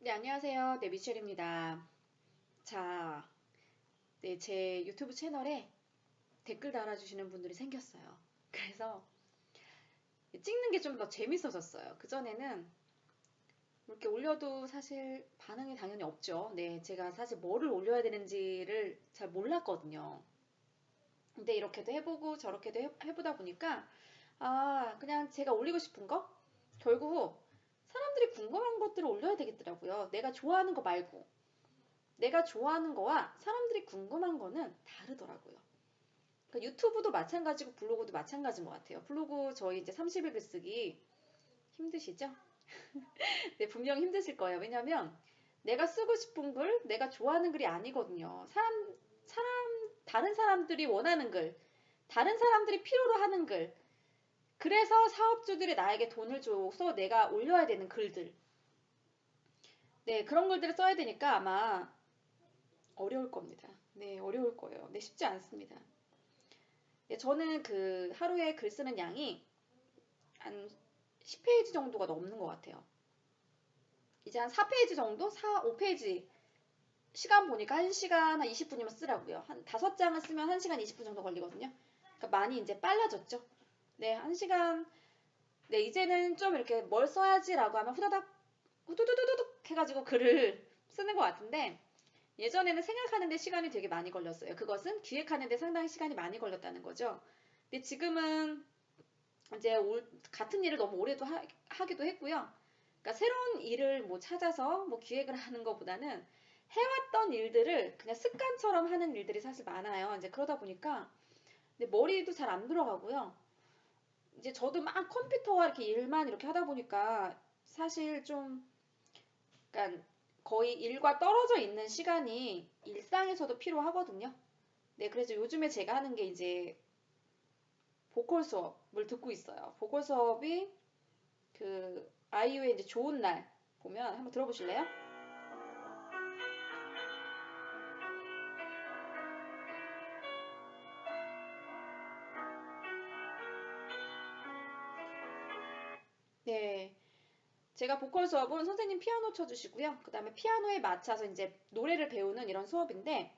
네, 안녕하세요. 네, 미셸입니다. 자, 네, 제 유튜브 채널에 댓글 달아주시는 분들이 생겼어요. 그래서 찍는 게 좀 더 재밌어졌어요. 그전에는 이렇게 올려도 사실 반응이 당연히 없죠. 네, 제가 사실 뭐를 올려야 되는지를 잘 몰랐거든요. 근데 이렇게도 해보고 저렇게도 해보다 보니까, 그냥 제가 올리고 싶은 거? 결국 사람들이 궁금한 것들을 올려야 되겠더라고요. 내가 좋아하는 거 말고. 내가 좋아하는 거와 사람들이 궁금한 거는 다르더라고요. 그러니까 유튜브도 마찬가지고 블로그도 마찬가지인 것 같아요. 블로그 저희 이제 30일 글쓰기 힘드시죠? 네, 분명히 힘드실 거예요. 왜냐면 내가 쓰고 싶은 글, 내가 좋아하는 글이 아니거든요. 다른 사람들이 원하는 글, 다른 사람들이 필요로 하는 글. 그래서 사업주들이 나에게 돈을 줘서 내가 올려야 되는 글들. 네, 그런 글들을 써야 되니까 아마 어려울 겁니다. 네, 어려울 거예요. 네, 쉽지 않습니다. 네, 저는 그 하루에 글 쓰는 양이 한 10페이지 정도가 넘는 것 같아요. 이제 한 4페이지 정도? 5페이지. 시간 보니까 1시간 한 20분이면 쓰라고요. 한 5장을 쓰면 1시간 20분 정도 걸리거든요. 그러니까 많이 이제 빨라졌죠. 네, 1시간. 네, 이제는 좀 이렇게 뭘 써야지라고 하면 후다닥, 후두두두둑 해가지고 글을 쓰는 것 같은데, 예전에는 생각하는데 시간이 되게 많이 걸렸어요. 그것은 기획하는데 상당히 시간이 많이 걸렸다는 거죠. 근데 지금은 이제 같은 일을 너무 오래도 하기도 했고요. 그러니까 새로운 일을 뭐 찾아서 뭐 기획을 하는 것보다는 해왔던 일들을 그냥 습관처럼 하는 일들이 사실 많아요. 이제 그러다 보니까 근데 머리도 잘 안 들어가고요. 이제 저도 막 컴퓨터와 이렇게 일만 이렇게 하다 보니까 사실 좀 그러니까 거의 일과 떨어져 있는 시간이 일상에서도 필요하거든요. 네, 그래서 요즘에 제가 하는 게 이제 보컬 수업을 듣고 있어요. 보컬 수업이 그 아이유의 이제 좋은 날 보면 한번 들어보실래요? 네. 제가 보컬 수업은 선생님 피아노 쳐주시고요. 그 다음에 피아노에 맞춰서 이제 노래를 배우는 이런 수업인데,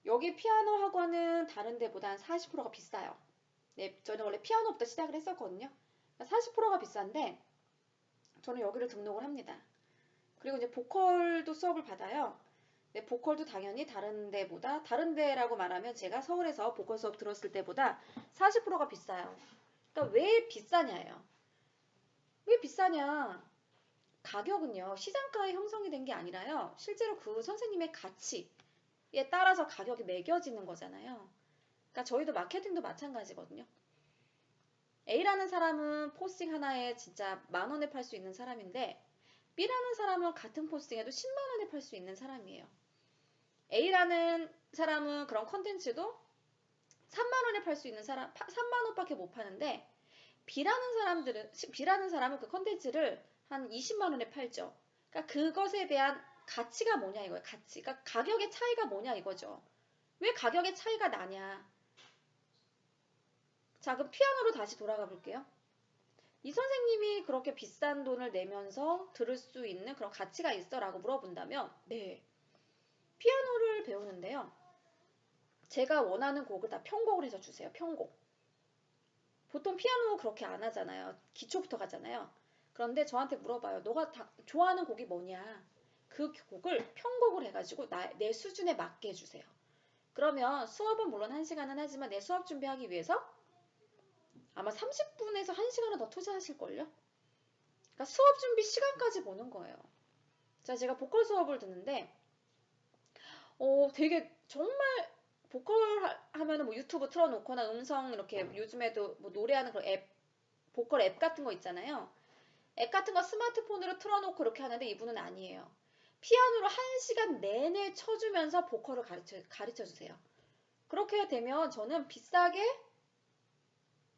여기 피아노 학원은 다른 데보다 한 40%가 비싸요. 네, 저는 원래 피아노부터 시작을 했었거든요. 40%가 비싼데, 저는 여기를 등록을 합니다. 그리고 이제 보컬도 수업을 받아요. 네, 보컬도 당연히 다른 데라고 말하면 제가 서울에서 보컬 수업 들었을 때보다 40%가 비싸요. 그러니까 왜 비싸냐예요. 왜 비싸냐? 가격은요, 시장가에 형성이 된 게 아니라요, 실제로 그 선생님의 가치에 따라서 가격이 매겨지는 거잖아요. 그러니까 저희도 마케팅도 마찬가지거든요. A라는 사람은 포스팅 하나에 진짜 10,000원에 팔 수 있는 사람인데, B라는 사람은 같은 포스팅에도 10만 원에 팔 수 있는 사람이에요. A라는 사람은 그런 컨텐츠도 3만 원에 팔 수 있는 사람, 3만 원밖에 못 파는데, B라는 사람은 그 컨텐츠를 한 20만 원에 팔죠. 그러니까 그것에 대한 가치가 뭐냐 이거예요. 가치. 그러니까 가격의 차이가 뭐냐 이거죠. 왜 가격의 차이가 나냐. 자, 그럼 피아노로 다시 돌아가 볼게요. 이 선생님이 그렇게 비싼 돈을 내면서 들을 수 있는 그런 가치가 있어라고 물어본다면, 네. 피아노를 배우는데요. 제가 원하는 곡을 다 편곡을 해서 주세요. 편곡. 보통 피아노 그렇게 안 하잖아요. 기초부터 가잖아요. 그런데 저한테 물어봐요. 너가 좋아하는 곡이 뭐냐? 그 곡을 편곡을 해가지고 내 수준에 맞게 해주세요. 그러면 수업은 물론 1시간은 하지만 내 수업 준비하기 위해서 아마 30분에서 1시간은 더 투자하실걸요? 그러니까 수업 준비 시간까지 보는 거예요. 자, 제가 보컬 수업을 듣는데 되게 정말 보컬 하면은 뭐 유튜브 틀어놓거나 음성 이렇게 요즘에도 뭐 노래하는 그런 보컬 앱 같은 거 있잖아요. 앱 같은 거 스마트폰으로 틀어놓고 이렇게 하는데 이분은 아니에요. 피아노로 1시간 내내 쳐주면서 보컬을 가르쳐 주세요. 그렇게 되면 저는 비싸게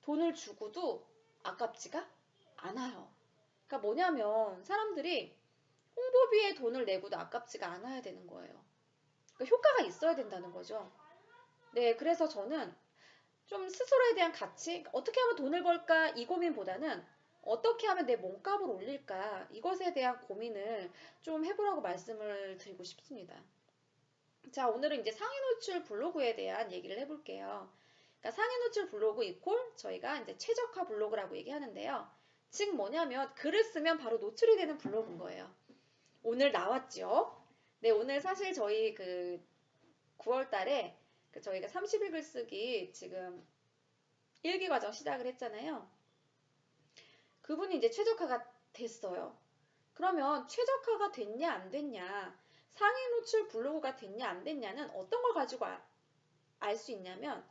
돈을 주고도 아깝지가 않아요. 그러니까 뭐냐면 사람들이 홍보비에 돈을 내고도 아깝지가 않아야 되는 거예요. 그러니까 효과가 있어야 된다는 거죠. 네, 그래서 저는 좀 스스로에 대한 가치, 어떻게 하면 돈을 벌까 이 고민보다는 어떻게 하면 내 몸값을 올릴까? 이것에 대한 고민을 좀 해보라고 말씀을 드리고 싶습니다. 자, 오늘은 이제 상위 노출 블로그에 대한 얘기를 해볼게요. 그러니까 상위 노출 블로그 이퀄 저희가 이제 최적화 블로그라고 얘기하는데요. 즉 뭐냐면 글을 쓰면 바로 노출이 되는 블로그인 거예요. 오늘 나왔죠? 네, 오늘 사실 저희 그 9월 달에 저희가 30일 글쓰기 지금 1기 과정 시작을 했잖아요. 그분이 이제 최적화가 됐어요. 그러면 최적화가 됐냐 안 됐냐, 상위 노출 블로그가 됐냐 안 됐냐는 어떤 걸 가지고 알 수 있냐면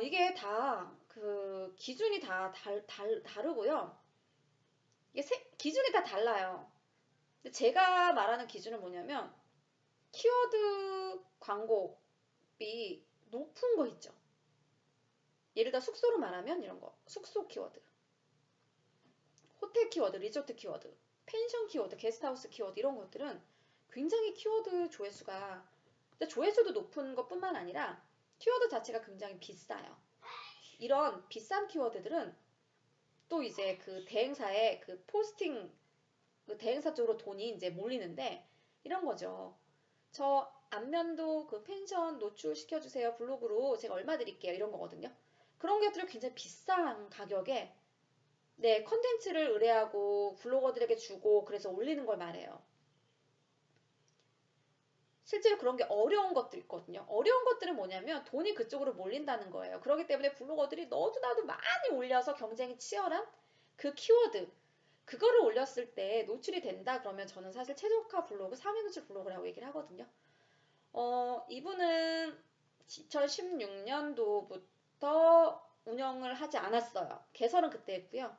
이게 다 그 기준이 다 다르고요. 이게 기준이 다 달라요. 근데 제가 말하는 기준은 뭐냐면 키워드 광고비 높은 거 있죠. 예를 들어 숙소로 말하면 이런 거, 숙소 키워드, 호텔 키워드, 리조트 키워드, 펜션 키워드, 게스트하우스 키워드 이런 것들은 굉장히 키워드 조회수가, 근데 조회수도 높은 것뿐만 아니라 키워드 자체가 굉장히 비싸요. 이런 비싼 키워드들은 또 이제 그 대행사의 그 포스팅, 그 대행사 쪽으로 돈이 이제 몰리는데 이런 거죠. 저 안면도 그 펜션 노출시켜주세요. 블로그로 제가 얼마 드릴게요. 이런 거거든요. 그런 것들을 굉장히 비싼 가격에 네, 컨텐츠를 의뢰하고 블로거들에게 주고 그래서 올리는 걸 말해요. 실제로 그런 게 어려운 것들 있거든요. 어려운 것들은 뭐냐면 돈이 그쪽으로 몰린다는 거예요. 그렇기 때문에 블로거들이 너도 나도 많이 올려서 경쟁이 치열한 그 키워드, 그거를 올렸을 때 노출이 된다 그러면 저는 사실 최적화 블로그, 상위 노출 블로그라고 얘기를 하거든요. 이분은 2016년도부터 운영을 하지 않았어요. 개설은 그때 했고요.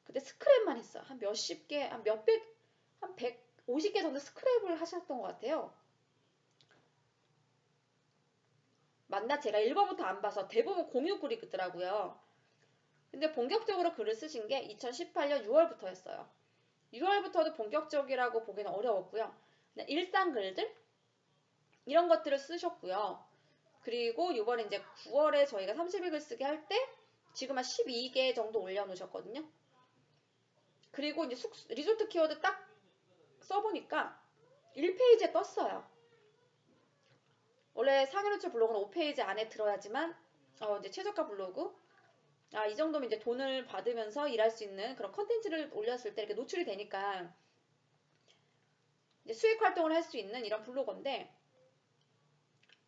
그때 스크랩만 했어요. 한 몇십 개, 한 몇백, 한 150개 정도 스크랩을 하셨던 것 같아요. 맞나? 제가 1번부터 안 봐서 대부분 공유 글이 있더라고요. 근데 본격적으로 글을 쓰신 게 2018년 6월부터였어요. 6월부터도 본격적이라고 보기는 어려웠고요. 일상 글들? 이런 것들을 쓰셨고요. 그리고 이번에 이제 9월에 저희가 30일 글쓰기 할 때 지금 한 12개 정도 올려놓으셨거든요. 그리고 이제 리조트 키워드 딱 써보니까 1페이지에 떴어요. 원래 상해노출 블로그는 5페이지 안에 들어야지만 이제 최저가 블로그 이 정도면 이제 돈을 받으면서 일할 수 있는 그런 컨텐츠를 올렸을 때 이렇게 노출이 되니까 이제 수익 활동을 할 수 있는 이런 블로거인데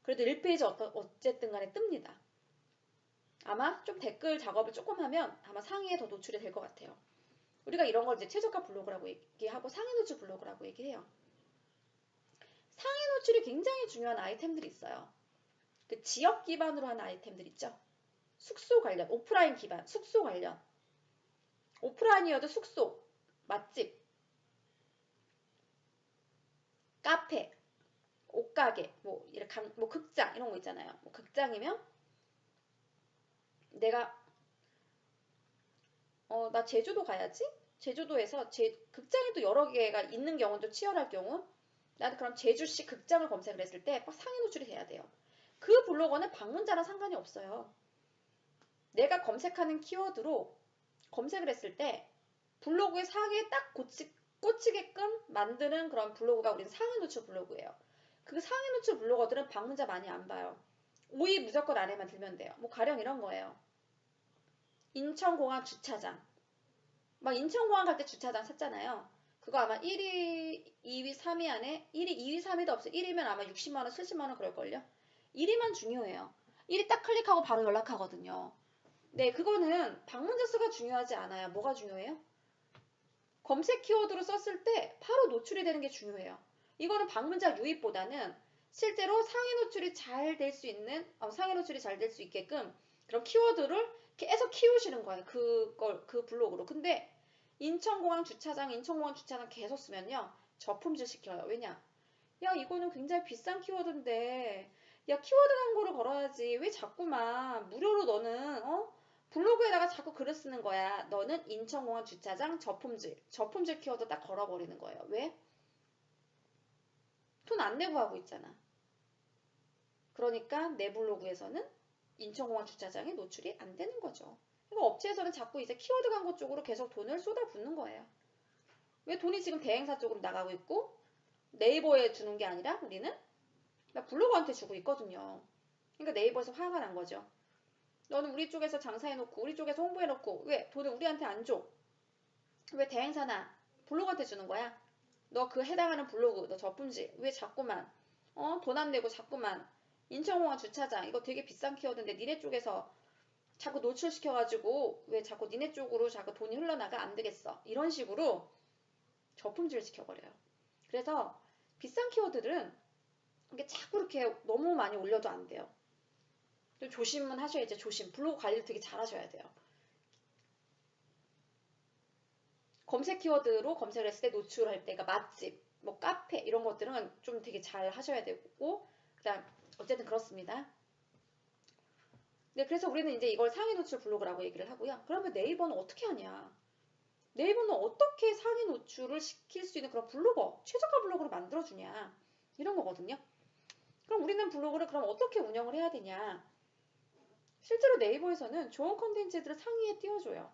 그래도 1페이지 어쨌든 간에 뜹니다. 아마 좀 댓글 작업을 조금 하면 아마 상위에 더 노출이 될 것 같아요. 우리가 이런 걸 이제 최저가 블로그라고 얘기하고 상위 노출 블로그라고 얘기해요. 상위 노출이 굉장히 중요한 아이템들이 있어요. 그 지역 기반으로 하는 아이템들 있죠. 숙소 관련, 오프라인 기반, 숙소 관련. 오프라인이어도 숙소, 맛집, 카페, 옷가게, 뭐 이렇게 뭐 극장 이런 거 있잖아요. 뭐 극장이면 내가 나 제주도 가야지. 제주도에서 극장이 또 여러 개가 있는 경우도 치열할 경우 나는 그럼 제주시 극장을 검색을 했을 때 상위 노출이 돼야 돼요. 그 블로거는 방문자랑 상관이 없어요. 내가 검색하는 키워드로 검색을 했을 때 블로그의 상위에 딱 꽂히게끔 만드는 그런 블로그가 우리는 상위 노출 블로그예요. 그 상위 노출 블로거들은 방문자 많이 안 봐요. 5위 무조건 안에만 들면 돼요. 뭐 가령 이런 거예요. 인천공항 주차장. 막 인천공항 갈 때 주차장 샀잖아요. 그거 아마 1위, 2위, 3위 안에 1위, 2위, 3위도 없어요. 1위면 아마 60만원, 70만원 그럴걸요. 1위만 중요해요. 1위 딱 클릭하고 바로 연락하거든요. 네, 그거는 방문자 수가 중요하지 않아요. 뭐가 중요해요? 검색 키워드로 썼을 때 바로 노출이 되는 게 중요해요. 이거는 방문자 유입보다는 실제로 상위 노출이 잘 될 수 있는, 상위 노출이 잘 될 수 있게끔 그런 키워드를 계속 키우시는 거예요. 그 블로그로. 근데 인천공항 주차장 계속 쓰면요. 저품질 시켜요. 왜냐? 야, 이거는 굉장히 비싼 키워드인데, 야, 키워드 광고를 걸어야지. 왜 자꾸만 무료로 너는, 블로그에다가 자꾸 글을 쓰는 거야. 너는 인천공항 주차장 저품질 키워드 딱 걸어버리는 거예요. 왜? 돈 안 내고 하고 있잖아. 그러니까 내 블로그에서는 인천공항 주차장에 노출이 안 되는 거죠. 그러니까 업체에서는 자꾸 이제 키워드 광고 쪽으로 계속 돈을 쏟아붓는 거예요. 왜 돈이 지금 대행사 쪽으로 나가고 있고 네이버에 주는 게 아니라 우리는 나 블로거한테 주고 있거든요. 그러니까 네이버에서 화가 난 거죠. 너는 우리 쪽에서 장사해놓고 우리 쪽에서 홍보해놓고 왜 돈을 우리한테 안 줘? 왜 대행사나 블로거한테 주는 거야? 너 그 해당하는 블로그 너 저품질 왜 자꾸만 돈 안 내고 자꾸만 인천공항 주차장 이거 되게 비싼 키워드인데 니네 쪽에서 자꾸 노출시켜가지고 왜 자꾸 니네 쪽으로 자꾸 돈이 흘러나가 안 되겠어 이런 식으로 저품질을 시켜버려요. 그래서 비싼 키워드들은 이게 자꾸 이렇게 너무 많이 올려도 안 돼요. 조심은 하셔야죠. 조심. 블로그 관리를 되게 잘 하셔야 돼요. 검색 키워드로 검색을 했을 때 노출할 때가 맛집, 뭐 카페 이런 것들은 좀 되게 잘 하셔야 되고 그다음 어쨌든 그렇습니다. 네, 그래서 우리는 이제 이걸 상위 노출 블로그라고 얘기를 하고요. 그러면 네이버는 어떻게 하냐? 네이버는 어떻게 상위 노출을 시킬 수 있는 그런 블로거, 최저가 블로그를 만들어주냐? 이런 거거든요. 그럼 우리는 블로그를 그럼 어떻게 운영을 해야 되냐? 실제로 네이버에서는 좋은 컨텐츠들을 상위에 띄워줘요.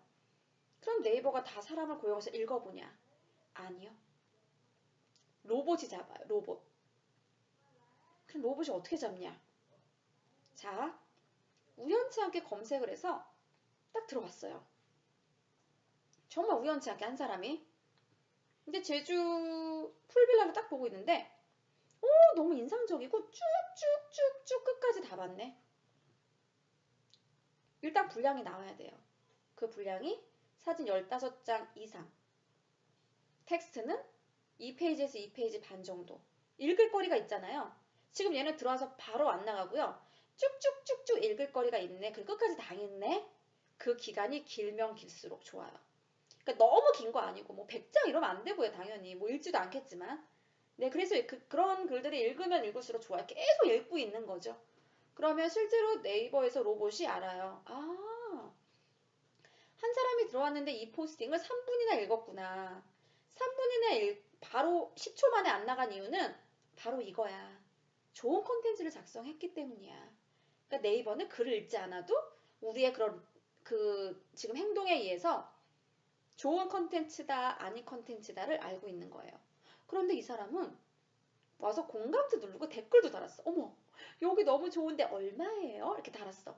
그럼 네이버가 다 사람을 고용해서 읽어보냐? 아니요. 로봇이 잡아요. 로봇. 그럼 로봇이 어떻게 잡냐? 자, 우연치 않게 검색을 해서 딱 들어갔어요. 정말 우연치 않게 한 사람이. 근데 제주 풀빌라를 딱 보고 있는데 너무 인상적이고 쭉쭉쭉쭉 끝까지 다 봤네. 일단 분량이 나와야 돼요. 그 분량이 사진 15장 이상. 텍스트는 2페이지에서 2페이지 반 정도. 읽을 거리가 있잖아요. 지금 얘는 들어와서 바로 안 나가고요. 쭉쭉쭉쭉 읽을 거리가 있네. 그리고 끝까지 다 읽네. 그 기간이 길면 길수록 좋아요. 그러니까 너무 긴 거 아니고 뭐 100장 이러면 안 되고요. 당연히 뭐 읽지도 않겠지만. 네, 그래서 그런 글들이 읽으면 읽을수록 좋아요. 계속 읽고 있는 거죠. 그러면 실제로 네이버에서 로봇이 알아요. 아, 한 사람이 들어왔는데 이 포스팅을 3분이나 읽었구나. 3분이나 바로 10초 만에 안 나간 이유는 바로 이거야. 좋은 콘텐츠를 작성했기 때문이야. 그러니까 네이버는 글을 읽지 않아도 우리의 그런 지금 행동에 의해서 좋은 콘텐츠다 아닌 콘텐츠다를 알고 있는 거예요. 그런데 이 사람은 와서 공감도 누르고 댓글도 달았어. 어머, 여기 너무 좋은데 얼마예요? 이렇게 달았어.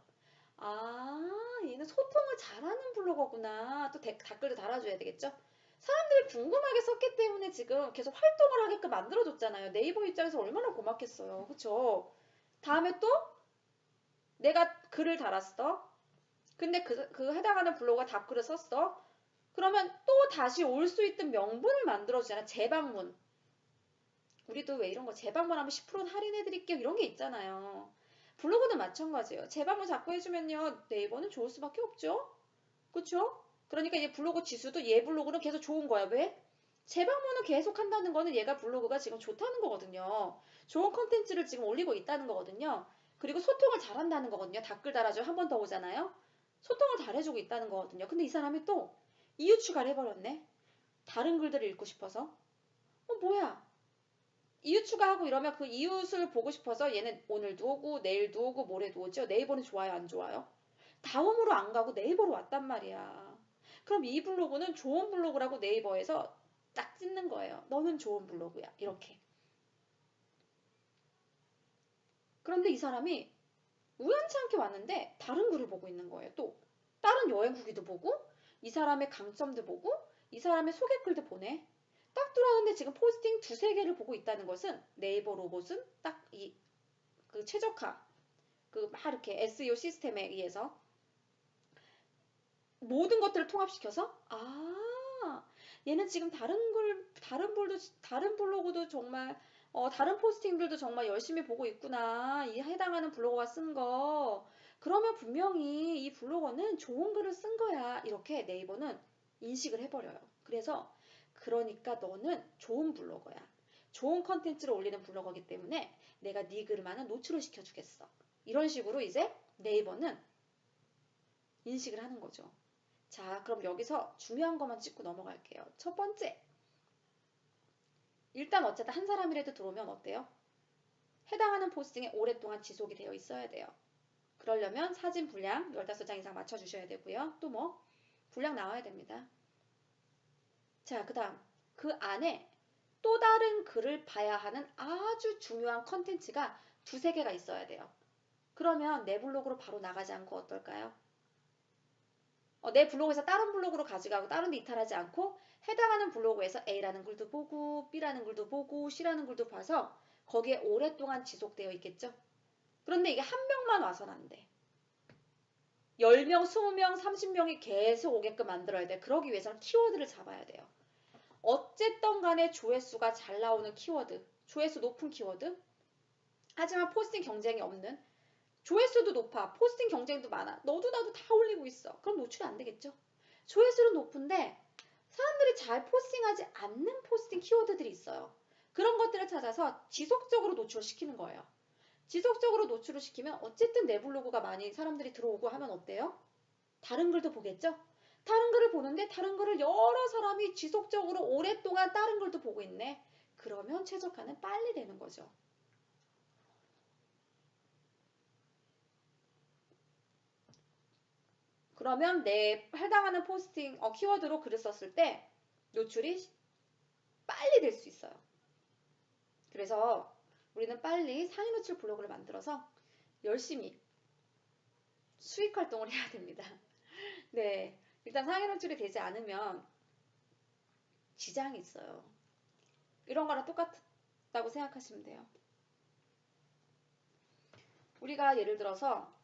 아, 얘는 소통을 잘하는 블로거구나. 또 댓글도 달아줘야 되겠죠? 사람들이 궁금하게 썼기 때문에 지금 계속 활동을 하게끔 만들어줬잖아요. 네이버 입장에서 얼마나 고맙겠어요. 그쵸? 다음에 또 내가 글을 달았어. 근데 그 해당하는 블로거가 답글을 썼어. 그러면 또 다시 올 수 있던 명분을 만들어주잖아. 재방문. 우리도 왜 이런 거 재방문하면 10% 할인해드릴게요. 이런 게 있잖아요. 블로그도 마찬가지예요. 재방문 자꾸 해주면요. 네이버는 좋을 수밖에 없죠. 그쵸? 그러니까 얘 블로그 지수도 얘 블로그는 계속 좋은 거야. 왜? 재방문을 계속 한다는 거는 얘가 블로그가 지금 좋다는 거거든요. 좋은 컨텐츠를 지금 올리고 있다는 거거든요. 그리고 소통을 잘한다는 거거든요. 댓글 달아줘 한 번 더 오잖아요. 소통을 잘해주고 있다는 거거든요. 근데 이 사람이 또 이유 추가를 해버렸네. 다른 글들을 읽고 싶어서. 뭐야? 이웃 추가하고 이러면 그 이웃을 보고 싶어서 얘는 오늘도 오고 내일도 오고 모레도 오죠. 네이버는 좋아요 안 좋아요? 다음으로 안 가고 네이버로 왔단 말이야. 그럼 이 블로그는 좋은 블로그라고 네이버에서 딱 찍는 거예요. 너는 좋은 블로그야. 이렇게. 그런데 이 사람이 우연치 않게 왔는데 다른 글을 보고 있는 거예요. 또 다른 여행 후기도 보고 이 사람의 강점도 보고 이 사람의 소개글도 보내. 딱 들어왔는데 지금 포스팅 두세 개를 보고 있다는 것은 네이버 로봇은 딱 그 최적화 그 막 이렇게 SEO 시스템에 의해서 모든 것들을 통합시켜서 얘는 지금 다른 블로그도 정말 다른 포스팅들도 정말 열심히 보고 있구나. 이 해당하는 블로거가 쓴 거. 그러면 분명히 이 블로거는 좋은 글을 쓴 거야. 이렇게 네이버는 인식을 해버려요. 그러니까 너는 좋은 블로거야. 좋은 컨텐츠를 올리는 블로거기 때문에 내가 네 글만은 노출을 시켜주겠어. 이런 식으로 이제 네이버는 인식을 하는 거죠. 자, 그럼 여기서 중요한 것만 짚고 넘어갈게요. 첫 번째, 일단 어쨌든 한 사람이라도 들어오면 어때요? 해당하는 포스팅에 오랫동안 지속이 되어 있어야 돼요. 그러려면 사진 분량 15장 이상 맞춰주셔야 되고요. 또 뭐 분량 나와야 됩니다. 자, 그 다음 그 안에 또 다른 글을 봐야 하는 아주 중요한 컨텐츠가 두세 개가 있어야 돼요. 그러면 내 블로그로 바로 나가지 않고 어떨까요? 내 블로그에서 다른 블로그로 가져가고 다른 데 이탈하지 않고 해당하는 블로그에서 A라는 글도 보고 B라는 글도 보고 C라는 글도 봐서 거기에 오랫동안 지속되어 있겠죠? 그런데 이게 한 명만 와서는 안 돼. 10명, 20명, 30명이 계속 오게끔 만들어야 돼. 그러기 위해서는 키워드를 잡아야 돼요. 어쨌든 간에 조회수가 잘 나오는 키워드, 조회수 높은 키워드, 하지만 포스팅 경쟁이 없는, 조회수도 높아, 포스팅 경쟁도 많아, 너도 나도 다 올리고 있어. 그럼 노출이 안 되겠죠? 조회수는 높은데 사람들이 잘 포스팅하지 않는 포스팅 키워드들이 있어요. 그런 것들을 찾아서 지속적으로 노출시키는 거예요. 지속적으로 노출을 시키면 어쨌든 내 블로그가 많이 사람들이 들어오고 하면 어때요? 다른 글도 보겠죠? 다른 글을 보는데 다른 글을 여러 사람이 지속적으로 오랫동안 다른 글도 보고 있네. 그러면 최적화는 빨리 되는 거죠. 그러면 내 해당하는 포스팅 키워드로 글을 썼을 때 노출이 빨리 될 수 있어요. 그래서 우리는 빨리 상위 노출 블로그를 만들어서 열심히 수익 활동을 해야 됩니다. 네, 일단 상위 노출이 되지 않으면 지장이 있어요. 이런 거랑 똑같다고 생각하시면 돼요. 우리가 예를 들어서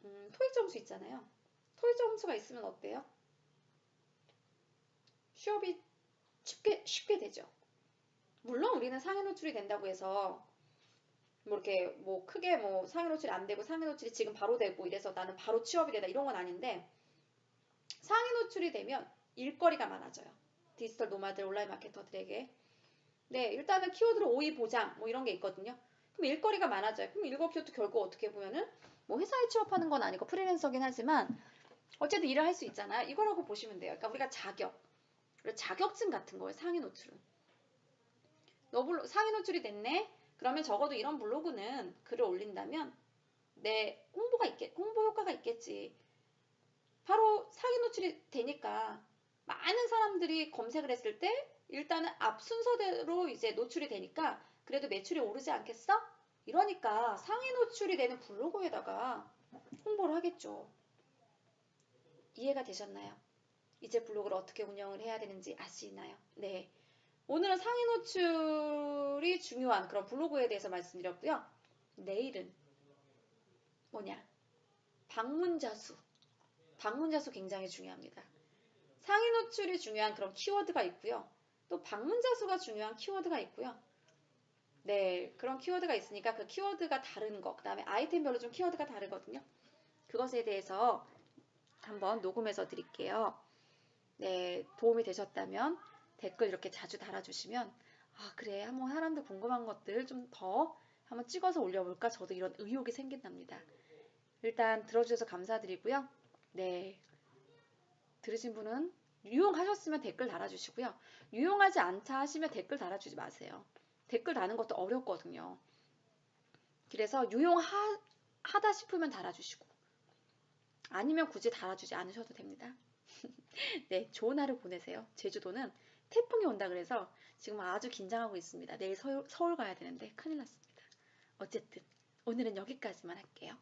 토익 점수 있잖아요. 토익 점수가 있으면 어때요? 취업이 쉽게 되죠. 물론 우리는 상위 노출이 된다고 해서 뭐 이렇게 뭐 크게 뭐 상위 노출이 안 되고 상위 노출이 지금 바로 되고 이래서 나는 바로 취업이 되다 이런 건 아닌데, 상위 노출이 되면 일거리가 많아져요. 디지털 노마드 온라인 마케터들에게. 네, 일단은 키워드로 5위 보장 뭐 이런 게 있거든요. 그럼 일거리가 많아져요. 그럼 이거 키워드 결국 어떻게 보면은 뭐 회사에 취업하는 건 아니고 프리랜서긴 하지만 어쨌든 일을 할 수 있잖아요. 이거라고 보시면 돼요. 그러니까 우리가 자격증 같은 거예요. 상위 노출은. 상위 노출이 됐네? 그러면 적어도 이런 블로그는 글을 올린다면 내 홍보 효과가 있겠지. 바로 상위 노출이 되니까 많은 사람들이 검색을 했을 때 일단은 앞 순서대로 이제 노출이 되니까 그래도 매출이 오르지 않겠어? 이러니까 상위 노출이 되는 블로그에다가 홍보를 하겠죠. 이해가 되셨나요? 이제 블로그를 어떻게 운영을 해야 되는지 아시나요? 네. 오늘은 상위 노출이 중요한 그런 블로그에 대해서 말씀드렸고요. 내일은 뭐냐? 방문자 수. 방문자 수 굉장히 중요합니다. 상위 노출이 중요한 그런 키워드가 있고요. 또 방문자 수가 중요한 키워드가 있고요. 네, 그런 키워드가 있으니까 그 키워드가 다른 거, 그 다음에 아이템별로 좀 키워드가 다르거든요. 그것에 대해서 한번 녹음해서 드릴게요. 네, 도움이 되셨다면 댓글 이렇게 자주 달아주시면, 아, 그래, 한번 사람들 궁금한 것들 좀 더 한번 찍어서 올려볼까? 저도 이런 의욕이 생긴답니다. 일단 들어주셔서 감사드리고요. 네, 들으신 분은 유용하셨으면 댓글 달아주시고요. 유용하지 않다 하시면 댓글 달아주지 마세요. 댓글 다는 것도 어렵거든요. 그래서 유용하다 싶으면 달아주시고, 아니면 굳이 달아주지 않으셔도 됩니다. 네, 좋은 하루 보내세요. 제주도는 태풍이 온다 그래서 지금 아주 긴장하고 있습니다. 내일 서울 가야 되는데 큰일 났습니다. 어쨌든 오늘은 여기까지만 할게요.